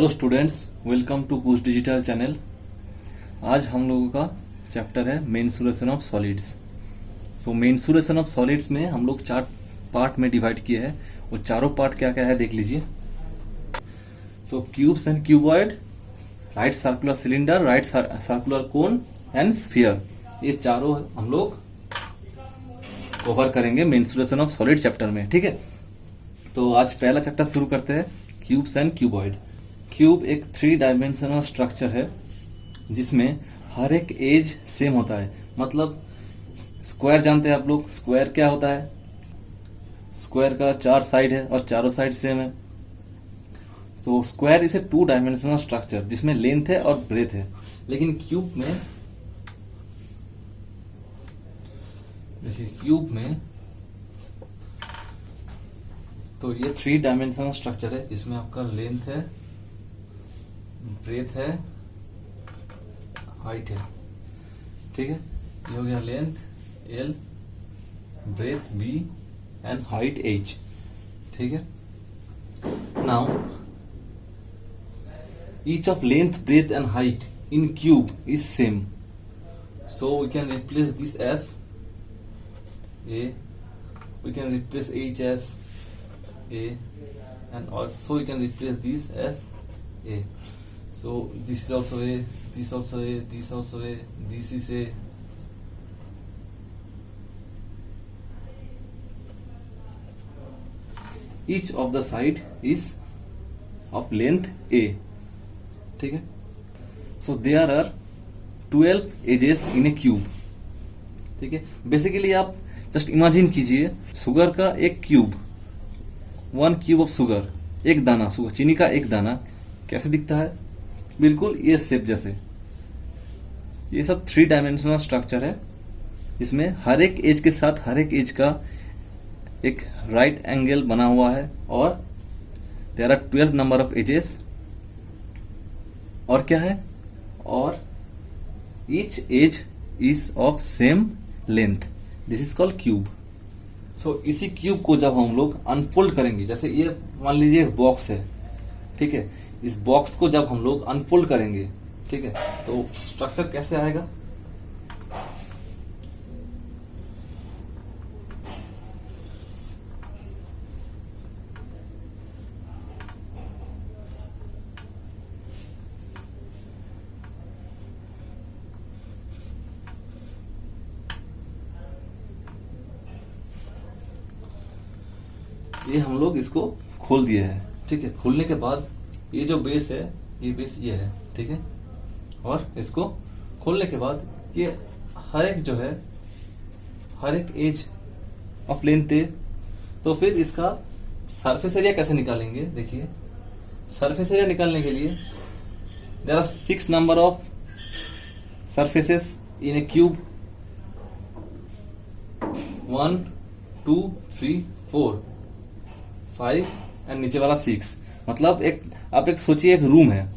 Hello students, welcome to Kush digital channel. आज हम लोगों का चैप्टर है mensuration of solids. Mensuration of solids में हम लोग 4 पार्ट में डिवाइड किए हैं। वो चारों पार्ट क्या क्या है देख लीजिए। Cubes and cuboid, right circular cylinder, right circular cone and sphere, ये चारों हम लोग कवर करेंगे मेंसुरेशन ऑफ सॉलिड चैप्टर में। ठीक है, तो आज पहला चैप्टर शुरू करते हैं, क्यूब्स एंड क्यूबॉइड। क्यूब एक 3 डायमेंशनल स्ट्रक्चर है जिसमें हर एक एज सेम होता है। मतलब स्क्वायर जानते हैं आप लोग, स्क्वायर क्या होता है? स्क्वायर का 4 साइड है और चारों साइड सेम है। तो square is a 2 dimensional structure जिसमें लेंथ है और ब्रेथ है। लेकिन क्यूब में देखिए, क्यूब में तो ये 3 डायमेंशनल स्ट्रक्चर है जिसमें आपका लेंथ है, ब्रेथ है, हाइट है। ठीक है, ये हो गया length L, breadth B and height H। ठीक है, now each of length, breadth and height in cube is same, so we can replace this as A, we can replace H as A, and also we can replace this as A. So this is also A, this also A, this also A, this is A. Each of the side is of length A. ठीक है, so there are 12 edges in a cube. ठीक है, basically आप just imagine कीजिए, sugar का एक cube, 1 cube of sugar, एक दाना शुगर, चीनी का एक दाना कैसे दिखता है? बिल्कुल ये शेप जैसे। ये सब 3 डायमेंशनल स्ट्रक्चर है जिसमें हर एक एज के साथ हर एक एज का एक राइट एंगल बना हुआ है, और there are 12 number of edges. और क्या है? और each edge is of same length, this is called cube. So इसी क्यूब को जब हम लोग अनफोल्ड करेंगे, जैसे ये मान लीजिए एक बॉक्स है, ठीक है, इस बॉक्स को जब हम लोग अनफोल्ड करेंगे, ठीक है, तो स्ट्रक्चर कैसे आएगा? ये हम लोग इसको खोल दिए हैं। ठीक है, खोलने के बाद ये जो बेस है, ये बेस ये है। ठीक है, और इसको खोलने के बाद ये हर एक जो है, हर एक एज ऑफ लेंथ है। तो फिर इसका सरफेस एरिया कैसे निकालेंगे? देखिए, सरफेस एरिया निकालने के लिए there are 6 number of surfaces in a cube, 1 2 3 4 5 and नीचे वाला 6। मतलब आप एक सोचिए, एक रूम है,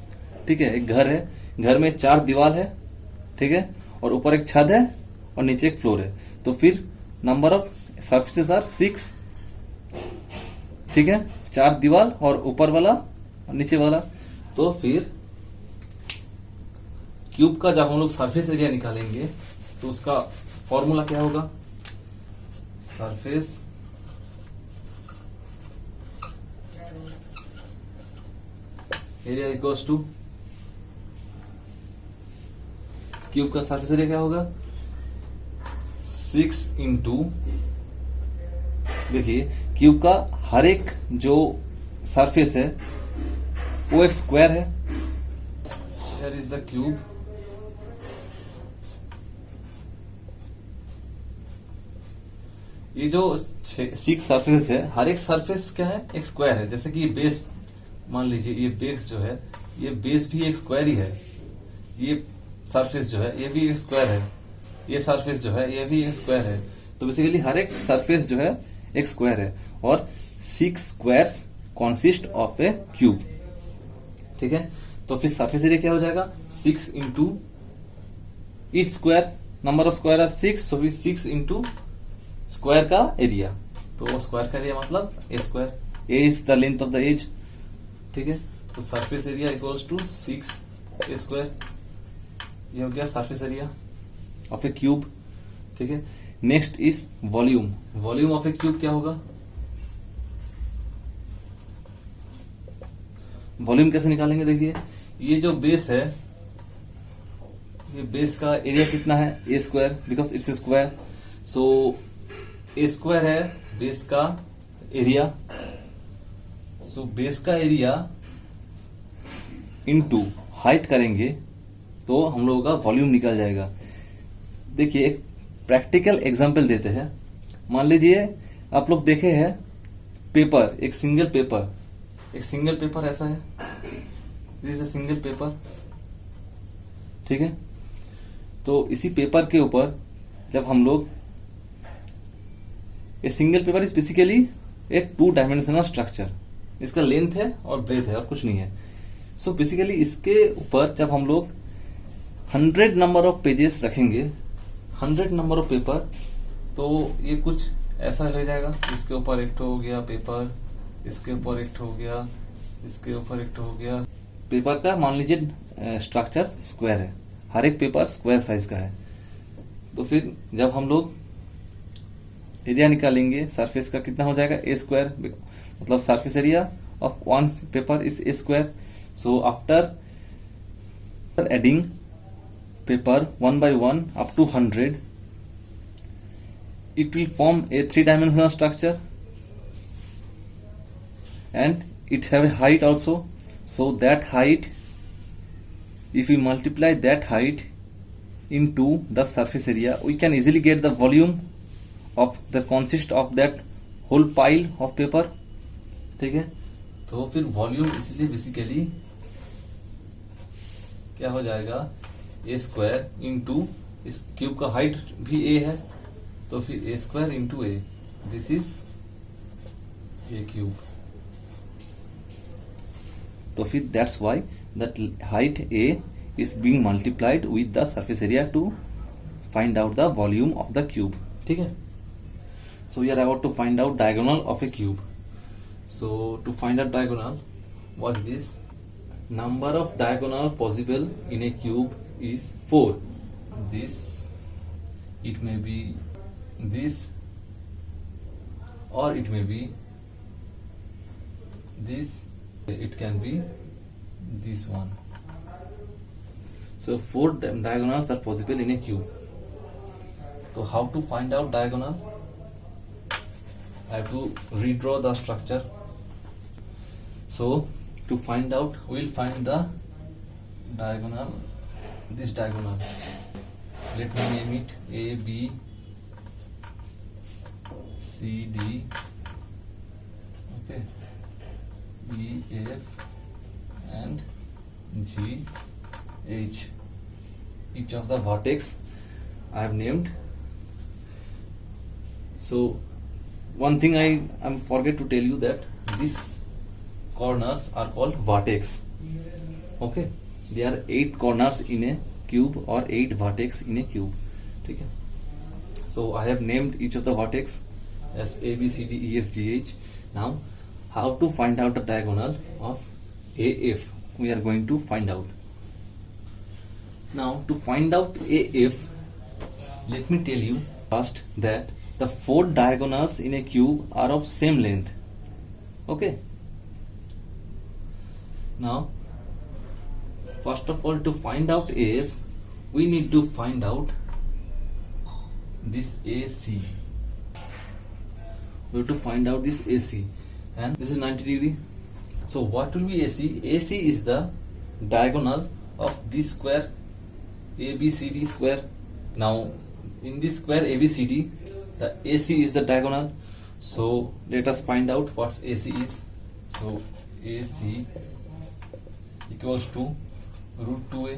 ठीक है, एक घर है, घर में 4 दीवार है, ठीक है, और ऊपर एक छत है और नीचे एक फ्लोर है। तो फिर नंबर ऑफ सरफेसेस आर 6। ठीक है, 4 दीवार और ऊपर वाला और नीचे वाला। तो फिर क्यूब का जब हम लोग सरफेस एरिया निकालेंगे तो उसका फॉर्मूला क्या होगा? Surface area equals to, cube का सरफेस एरिया क्या होगा? 6 इंटू, देखिए क्यूब का हर एक जो सरफेस है वो एक स्क्वायर है। हियर इज द क्यूब, ये जो 6 सरफेसेस है, हर एक सरफेस क्या है? एक स्क्वायर है। जैसे कि ये बेस, मान लीजिए ये बेस जो है, ये बेस भी एक स्क्वायर ही है। ये सरफेस जो है ये भी एक स्क्वायर है, ये सरफेस जो है ये भी एक स्क्वायर है। तो बेसिकली हर एक सरफेस जो है एक स्क्वायर है, और 6 squares consist of a cube. ठीक है, तो फिर सरफेस एरिया क्या हो जाएगा? 6 into each square, number of square है 6, सो 6 इंटू स्क्वायर का एरिया। तो स्क्वायर का एरिया मतलब a square, a is the length of the edge. ठीक है, तो surface area equals to 6a square, ये हो गया surface area of a cube. ठीक है, next is volume. Volume of a cube क्या होगा? वॉल्यूम कैसे निकालेंगे? देखिए, ये जो बेस है, ये बेस का एरिया कितना है? A square, because it's square. So a square है बेस का एरिया। सो बेस का एरिया इनटू हाइट करेंगे तो हम लोगों का वॉल्यूम निकल जाएगा। देखिए, एक प्रैक्टिकल एग्जांपल देते हैं। मान लीजिए आप लोग देखे हैं पेपर, एक सिंगल पेपर ऐसा है, दिस इज सिंगल पेपर। ठीक है, तो इसी पेपर के ऊपर जब हम लोग, a single paper is basically A 2 dimensional structure, इसका लेंथ है और ब्रेथ है और कुछ नहीं है। सो बेसिकली इसके ऊपर जब हम लोग 100 नंबर ऑफ पेजेस रखेंगे, 100 नंबर ऑफ पेपर, तो ये कुछ ऐसा हो जाएगा। इसके ऊपर एक हो गया पेपर, इसके ऊपर एक हो गया, इसके ऊपर एक हो गया। पेपर का मान लीजिए स्ट्रक्चर स्क्वायर है, हर एक पेपर स्क्वायर साइज का है। तो फिर जब हम लोग एरिया निकालेंगे सरफेस का, कितना हो जाएगा? ए स्क्वायर, मतलब surface area of one paper is a square. So after adding paper 1 by 1 up to 100, it will form a 3-dimensional structure and it have a height also. So that height, if we multiply that height into the surface area, we can easily get the volume of the consist of that whole pile of paper. ठीक है, तो फिर volume इसलिए basically क्या हो जाएगा? A square into, इस cube का हाइट भी ए है, तो फिर a square into a, this is a cube. तो फिर that's why that height a is being multiplied with the surface area to find out the volume of the cube. ठीक है, so we are about to find out diagonal of a cube. So to find out diagonal, what is this? Number of diagonal possible in a cube is 4. This, it may be this, or it may be this, it can be this one. So 4 diagonals are possible in a cube. So how to find out diagonal? I have to redraw the structure. So to find out, we will find the diagonal, this diagonal. Let me name it A, B, C, D, okay, E, F, and G, H. Each of the vertex I have named. So one thing I forget to tell you that this corners are called vertex. Okay, there are 8 corners in a cube or 8 vertex in a cube. ठीक है, so I have named each of the vertex as A, B, C, D, E, F, G, H. Now how to find out the diagonal of AF? We are going to find out. Now to find out AF, let me tell you first that the 4 diagonals in a cube are of same length. Okay, now first of all, to find out AF, we need to find out this AC. We have to find out this AC, and this is 90 degree. So what will be AC? AC is the diagonal of this square ABCD square. Now in this square ABCD, the AC is the diagonal. So let us find out what AC is. So AC equals to root 2a,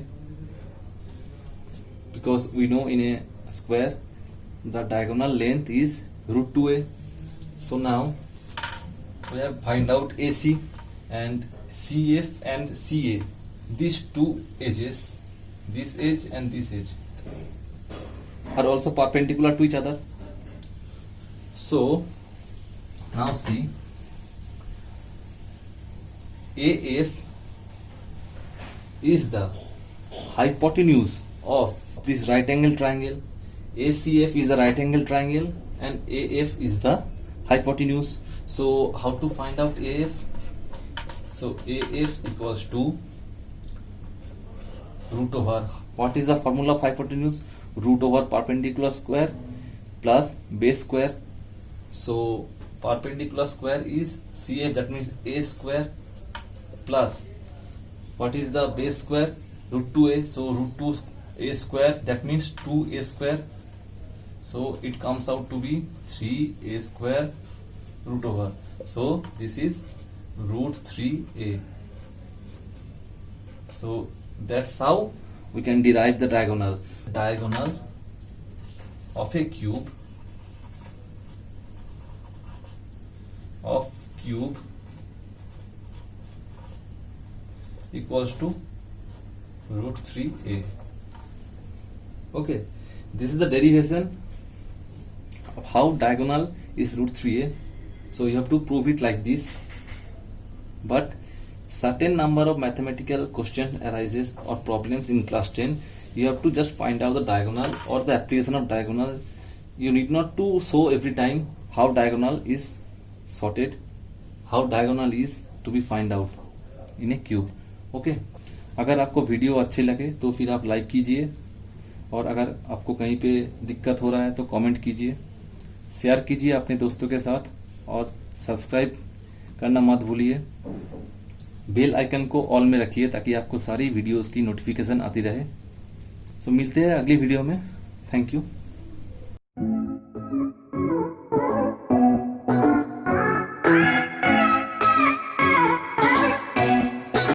because we know in a square the diagonal length is root 2a. So now we have find out AC, and CF and CA, these two edges, this edge and this edge, are also perpendicular to each other. So now see, AF is the hypotenuse of this right angle triangle. ACF is the right angle triangle and AF is the hypotenuse. So how to find out AF? So AF equals to root over, what is the formula of hypotenuse? Root over perpendicular square plus base square. So perpendicular square is CF, that means A square, plus what is the base square? Root 2a, so root 2a square, that means 2a square. So it comes out to be 3a square root over. So this is root 3a. So that's how we can derive the diagonal. Diagonal of a cube equals to root 3a. Okay, this is the derivation of how diagonal is root 3a. So you have to prove it like this. But certain number of mathematical question arises or problems in class 10, you have to just find out the diagonal or the application of diagonal. You need not to show every time how diagonal is sorted, how diagonal is to be find out in a cube. Okay अगर आपको video अच्छे लगे तो फिर आप like कीजिए, और अगर आपको कहीं पे दिक्कत हो रहा है तो कमेंट कीजिए, शेयर कीजिए अपने दोस्तों के साथ, और सब्सक्राइब करना मत भूलिए। बेल आइकन को ऑल में रखिए ताकि आपको सारी वीडियोस की नोटिफिकेशन आती रहे। सो मिलते हैं अगली वीडियो में। Thank you.